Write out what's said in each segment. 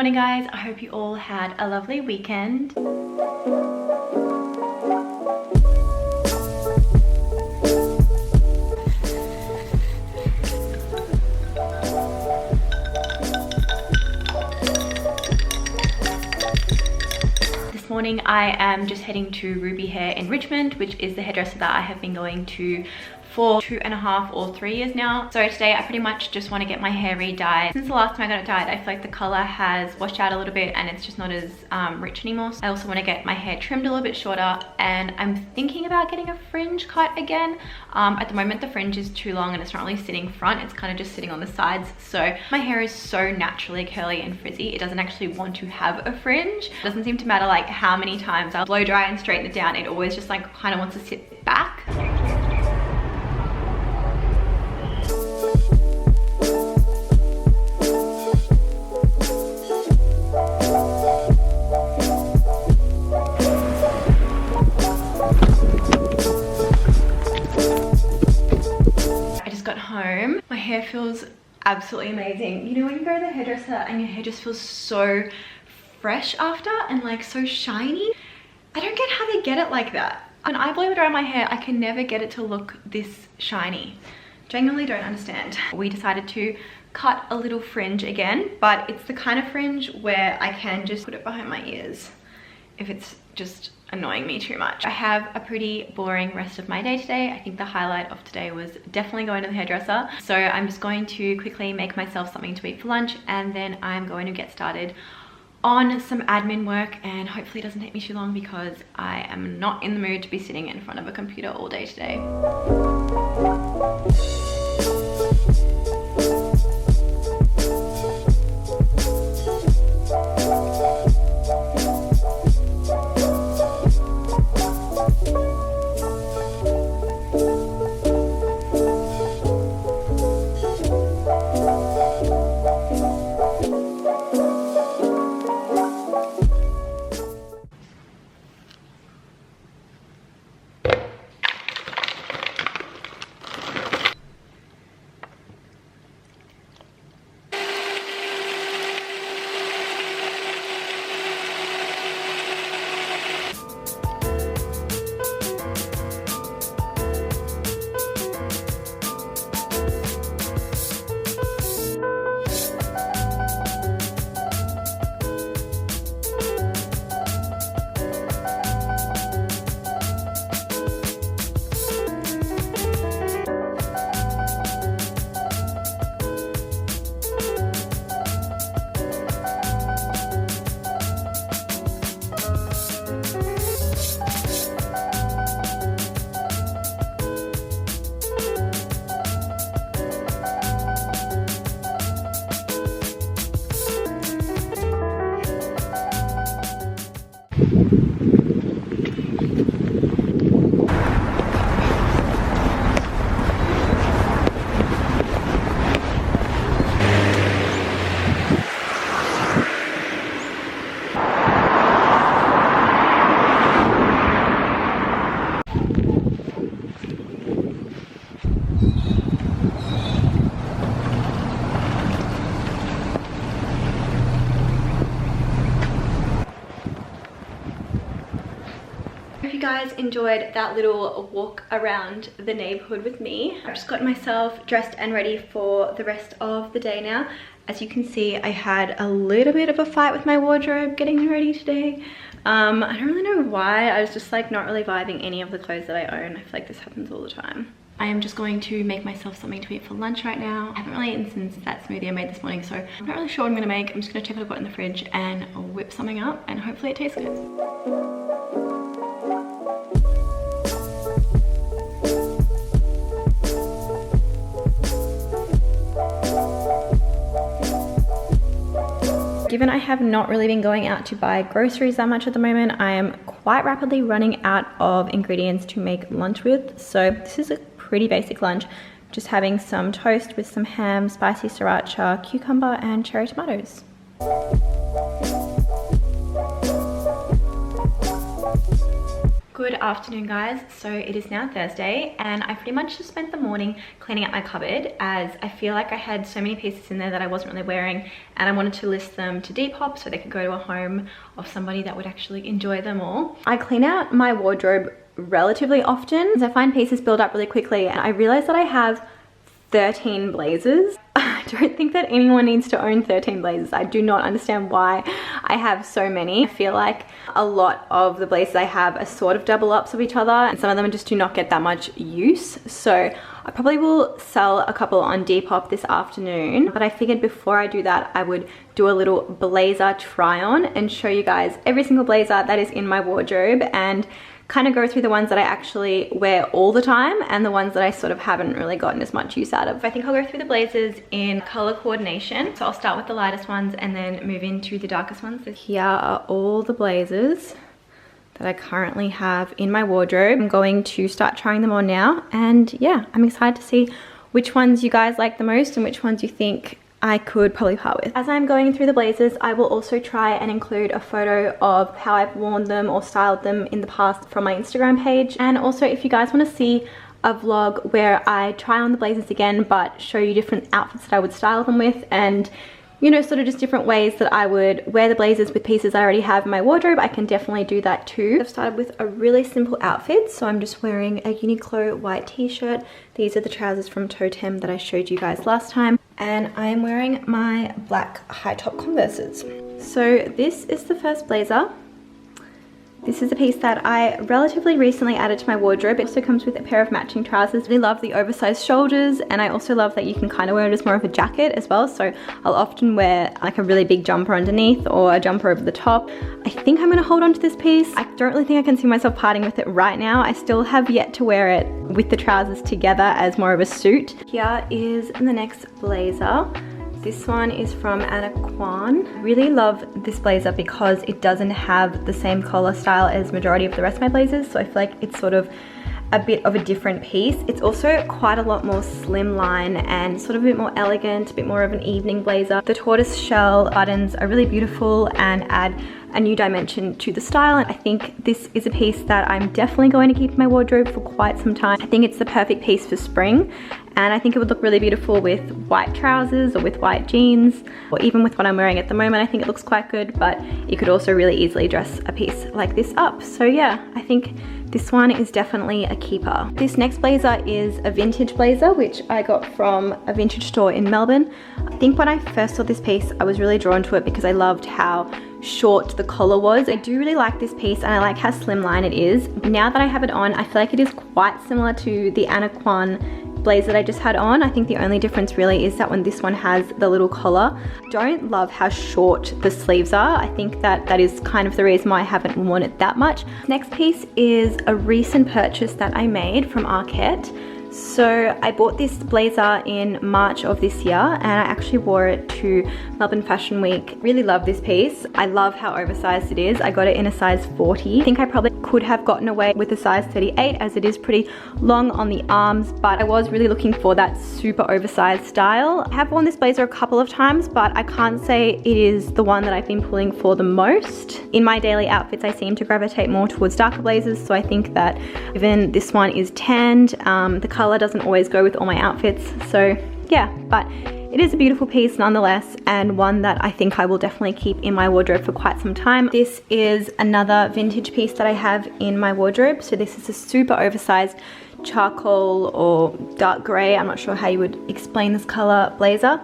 morning guys, I hope you all had a lovely weekend. This morning I am just heading to Rubi Hair in Richmond, which is the hairdresser that I have been going to for 2.5 or 3 years now. So today I pretty much just want to get my hair re-dyed. Since the last time I got it dyed, I feel like the color has washed out a little bit and it's just not as rich anymore. So I also want to get my hair trimmed a little bit shorter, and I'm thinking about getting a fringe cut again. At the moment the fringe is too long and it's not really sitting front, it's kind of just sitting on the sides. So my hair is so naturally curly and frizzy, it doesn't actually want to have a fringe. It doesn't seem to matter like how many times I'll blow dry and straighten it down, it always just like kind of wants to sit back. Home. My hair feels absolutely amazing. You know when you go to the hairdresser and your hair just feels so fresh after and like so shiny? I don't get how they get it like that. When I blow dry my hair, I can never get it to look this shiny. Genuinely don't understand. We decided to cut a little fringe again, but it's the kind of fringe where I can just put it behind my ears if it's just annoying me too much. I have a pretty boring rest of my day today. I think the highlight of today was definitely going to the hairdresser. So I'm just going to quickly make myself something to eat for lunch, and then I'm going to get started on some admin work, and hopefully it doesn't take me too long because I am not in the mood to be sitting in front of a computer all day today. Guys enjoyed that little walk around the neighborhood with me. I've just got myself dressed and ready for the rest of the day now. As you can see, I had a little bit of a fight with my wardrobe getting ready today. I don't really know why. I was just like not really vibing any of the clothes that I own. I feel like this happens all the time. I am just going to make myself something to eat for lunch right now. I haven't really eaten since that smoothie I made this morning, so I'm not really sure what I'm gonna make. I'm just gonna check what I've got in the fridge and whip something up, and hopefully it tastes good. Given I have not really been going out to buy groceries that much at the moment, I am quite rapidly running out of ingredients to make lunch with. So this is a pretty basic lunch, just having some toast with some ham, spicy sriracha, cucumber and cherry tomatoes. Good afternoon, guys. So it is now Thursday and I pretty much just spent the morning cleaning up my cupboard, as I feel like I had so many pieces in there that I wasn't really wearing, and I wanted to list them to Depop so they could go to a home of somebody that would actually enjoy them all. I clean out my wardrobe relatively often as I find pieces build up really quickly, and I realized that I have 13 blazers. I don't think that anyone needs to own 13 blazers. I do not understand why I have so many. I feel like a lot of the blazers I have are sort of double ups of each other, and some of them just do not get that much use. So I probably will sell a couple on Depop this afternoon, but I figured before I do that, I would do a little blazer try on and show you guys every single blazer that is in my wardrobe, and kind of go through the ones that I actually wear all the time and the ones that I sort of haven't really gotten as much use out of. I think I'll go through the blazers in color coordination. So I'll start with the lightest ones and then move into the darkest ones. So here are all the blazers that I currently have in my wardrobe. I'm going to start trying them on now, and yeah, I'm excited to see which ones you guys like the most and which ones you think I could probably part with. As I'm going through the blazers, I will also try and include a photo of how I've worn them or styled them in the past from my Instagram page. And also, if you guys want to see a vlog where I try on the blazers again but show you different outfits that I would style them with, and you know, sort of just different ways that I would wear the blazers with pieces I already have in my wardrobe, I can definitely do that too. I've started with a really simple outfit. So I'm just wearing a Uniqlo white t-shirt. These are the trousers from Totem that I showed you guys last time. And I am wearing my black high top Converses. So this is the first blazer. This is a piece that I relatively recently added to my wardrobe. It also comes with a pair of matching trousers. I really love the oversized shoulders, and I also love that you can kind of wear it as more of a jacket as well. So I'll often wear like a really big jumper underneath or a jumper over the top. I think I'm gonna hold on to this piece. I don't really think I can see myself parting with it right now. I still have yet to wear it with the trousers together as more of a suit. Here is the next blazer. This one is from Anaquan. I really love this blazer because it doesn't have the same collar style as majority of the rest of my blazers, so I feel like it's sort of a bit of a different piece. It's also quite a lot more slimline and sort of a bit more elegant, a bit more of an evening blazer. The tortoise shell buttons are really beautiful and add a new dimension to the style, and I think this is a piece that I'm definitely going to keep in my wardrobe for quite some time. I think it's the perfect piece for spring, and I think it would look really beautiful with white trousers or with white jeans, or even with what I'm wearing at the moment. I think it looks quite good, but you could also really easily dress a piece like this up. So yeah, I think this one is definitely a keeper. This next blazer is a vintage blazer, which I got from a vintage store in Melbourne. I think when I first saw this piece, I was really drawn to it because I loved how short the collar was. I do really like this piece, and I like how slimline it is. Now that I have it on, I feel like it is quite similar to the Anaquan blazer that I just had on. I think the only difference really is that when this one has the little collar. Don't love how short the sleeves are. I think that that is kind of the reason why I haven't worn it that much. Next piece is a recent purchase that I made from Arket. So I bought this blazer in March of this year, and I actually wore it to Melbourne Fashion Week. Really love this piece. I love how oversized it is. I got it in a size 40. I think I probably could have gotten away with a size 38 as it is pretty long on the arms, but I was really looking for that super oversized style. I have worn this blazer a couple of times, but I can't say it is the one that I've been pulling for the most. In my daily outfits, I seem to gravitate more towards darker blazers, so I think that even this one is tanned. The color doesn't always go with all my outfits, so yeah, but it is a beautiful piece nonetheless, and one that I think I will definitely keep in my wardrobe for quite some time. This is another vintage piece that I have in my wardrobe. So this is a super oversized charcoal or dark gray, I'm not sure how you would explain this color, blazer.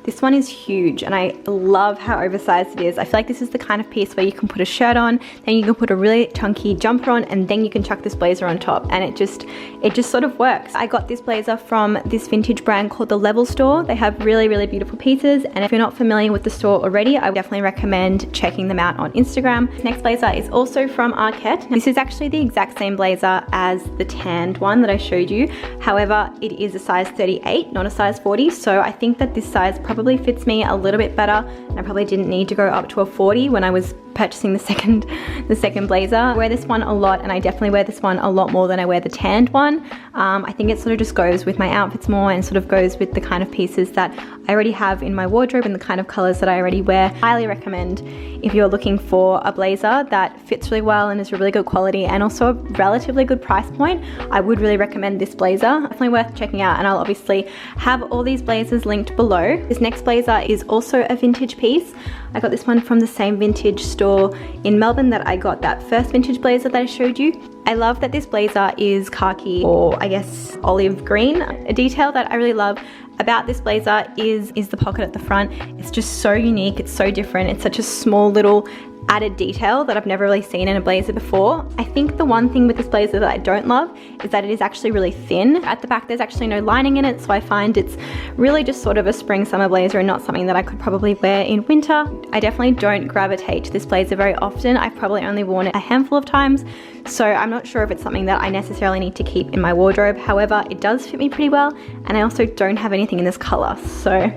This one is huge, and I love how oversized it is. I feel like this is the kind of piece where you can put a shirt on, then you can put a really chunky jumper on, and then you can chuck this blazer on top, and it just sort of works. I got this blazer from this vintage brand called The Level Store. They have really, really beautiful pieces, and if you're not familiar with the store already, I would definitely recommend checking them out on Instagram. This next blazer is also from Arket. This is actually the exact same blazer as the tanned one that I showed you. However, it is a size 38, not a size 40, so I think that this size probably fits me a little bit better, and I probably didn't need to go up to a 40 when I was purchasing the second blazer. I wear this one a lot, and I definitely wear this one a lot more than I wear the tanned one. I think it sort of just goes with my outfits more and sort of goes with the kind of pieces that I already have in my wardrobe and the kind of colors that I already wear. Highly recommend if you're looking for a blazer that fits really well and is a really good quality and also a relatively good price point. I would really recommend this blazer. Definitely worth checking out, and I'll obviously have all these blazers linked below. This next blazer is also a vintage piece. I got this one from the same vintage store in Melbourne that I got that first vintage blazer that I showed you. I love that this blazer is khaki, or I guess olive green. A detail that I really love about this blazer is the pocket at the front. It's just so unique, it's so different. It's such a small little added detail that I've never really seen in a blazer before. I think the one thing with this blazer that I don't love is that it is actually really thin. At the back there's actually no lining in it, so I find it's really just sort of a spring summer blazer and not something that I could probably wear in winter. I definitely don't gravitate to this blazer very often. I've probably only worn it a handful of times, so I'm not sure if it's something that I necessarily need to keep in my wardrobe. However, it does fit me pretty well, and I also don't have anything in this color, so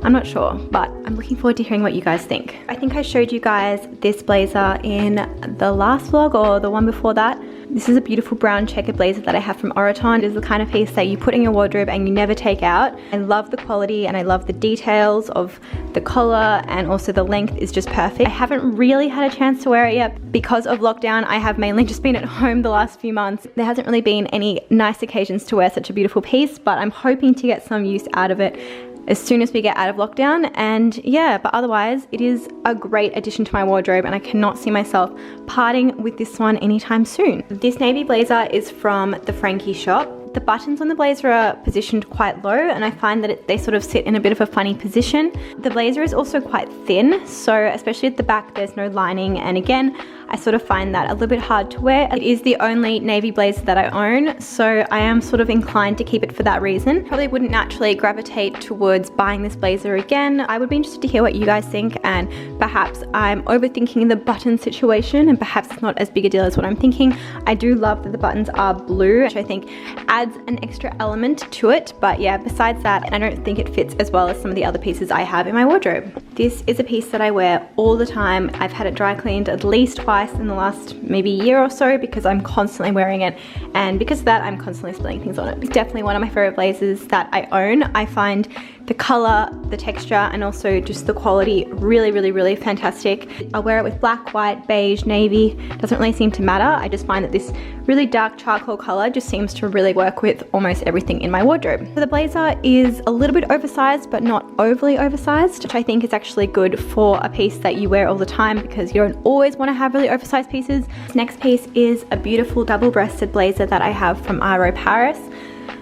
I'm not sure, but I'm looking forward to hearing what you guys think. I think I showed you guys this blazer in the last vlog or the one before that. This is a beautiful brown checkered blazer that I have from Oraton. It is the kind of piece that you put in your wardrobe and you never take out. I love the quality and I love the details of the collar, and also the length is just perfect. I haven't really had a chance to wear it yet because of lockdown. I have mainly just been at home the last few months. There hasn't really been any nice occasions to wear such a beautiful piece, but I'm hoping to get some use out of it as soon as we get out of lockdown. And yeah, but otherwise it is a great addition to my wardrobe, and I cannot see myself parting with this one anytime soon. This navy blazer is from the Frankie shop. The buttons on the blazer are positioned quite low, and I find that they sort of sit in a bit of a funny position. The blazer is also quite thin, so especially at the back there's no lining, and again, I sort of find that a little bit hard to wear. It is the only navy blazer that I own, so I am sort of inclined to keep it for that reason. Probably wouldn't naturally gravitate towards buying this blazer again. I would be interested to hear what you guys think, and perhaps I'm overthinking the button situation, and perhaps it's not as big a deal as what I'm thinking. I do love that the buttons are blue, which I think adds an extra element to it, but yeah, besides that, I don't think it fits as well as some of the other pieces I have in my wardrobe. This is a piece that I wear all the time. I've had it dry cleaned at least twice in the last maybe year or so because I'm constantly wearing it, and because of that I'm constantly spilling things on it. It's definitely one of my favorite blazers that I own. I find the color, the texture, and also just the quality really fantastic. I'll wear it with black, white, beige, navy. Doesn't really seem to matter. I just find that this really dark charcoal color just seems to really work with almost everything in my wardrobe. So the blazer is a little bit oversized, but not overly oversized, which I think is actually good for a piece that you wear all the time because you don't always want to have really oversized pieces. This next piece is a beautiful double-breasted blazer that I have from Rubi Paris.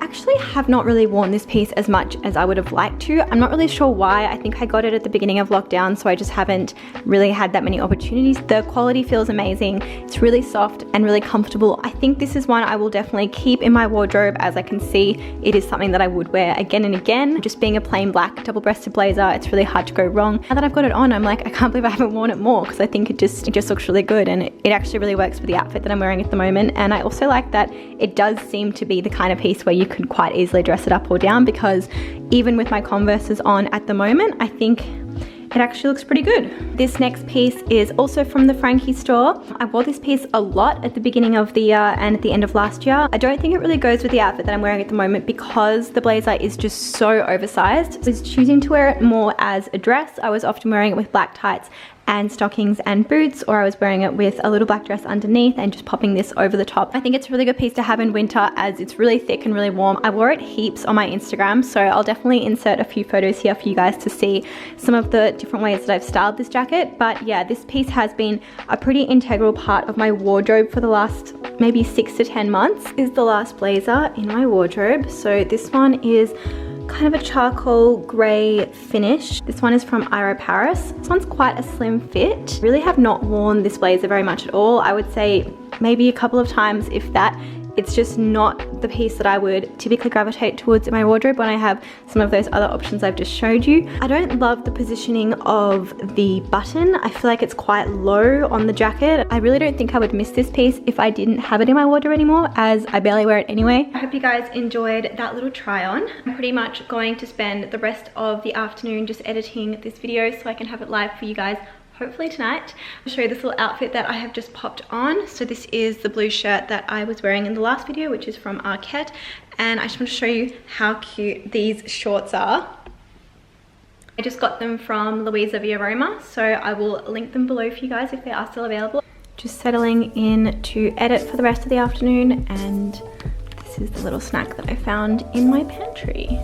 Actually have not really worn this piece as much as I would have liked to. I'm not really sure why. I think I got it at the beginning of lockdown, so I just haven't really had that many opportunities. The quality feels amazing. It's really soft and really comfortable. I think this is one I will definitely keep in my wardrobe, as I can see it is something that I would wear again and again. Just being a plain black double-breasted blazer, it's really hard to go wrong. Now that I've got it on, I'm like, I can't believe I haven't worn it more, because I think it just looks really good, and it actually really works with the outfit that I'm wearing at the moment. And I also like that it does seem to be the kind of piece where you could quite easily dress it up or down, because even with my Converses on at the moment, I think it actually looks pretty good. This next piece is also from the Frankie store. I wore this piece a lot at the beginning of the year and at the end of last year. I don't think it really goes with the outfit that I'm wearing at the moment because the blazer is just so oversized. I was choosing to wear it more as a dress. I was often wearing it with black tights and stockings and boots, or I was wearing it with a little black dress underneath and just popping this over the top. I think it's a really good piece to have in winter as it's really thick and really warm. I wore it heaps on my Instagram, so I'll definitely insert a few photos here for you guys to see some of the different ways that I've styled this jacket. But yeah, this piece has been a pretty integral part of my wardrobe for the last maybe 6 to 10 months. This is the last blazer in my wardrobe. So this one is kind of a charcoal grey finish. This one is from Rubi Paris. This one's quite a slim fit. Really have not worn this blazer very much at all. I would say maybe a couple of times, if that. It's just not the piece that I would typically gravitate towards in my wardrobe when I have some of those other options I've just showed you. I don't love the positioning of the button. I feel like it's quite low on the jacket. I really don't think I would miss this piece if I didn't have it in my wardrobe anymore, as I barely wear it anyway. I hope you guys enjoyed that little try on. I'm pretty much going to spend the rest of the afternoon just editing this video so I can have it live for you guys hopefully tonight. I'll show you this little outfit that I have just popped on. So this is the blue shirt that I was wearing in the last video, which is from Arquette. And I just want to show you how cute these shorts are. I just got them from Louisa Via Roma, so I will link them below for you guys if they are still available. Just settling in to edit for the rest of the afternoon, and this is the little snack that I found in my pantry.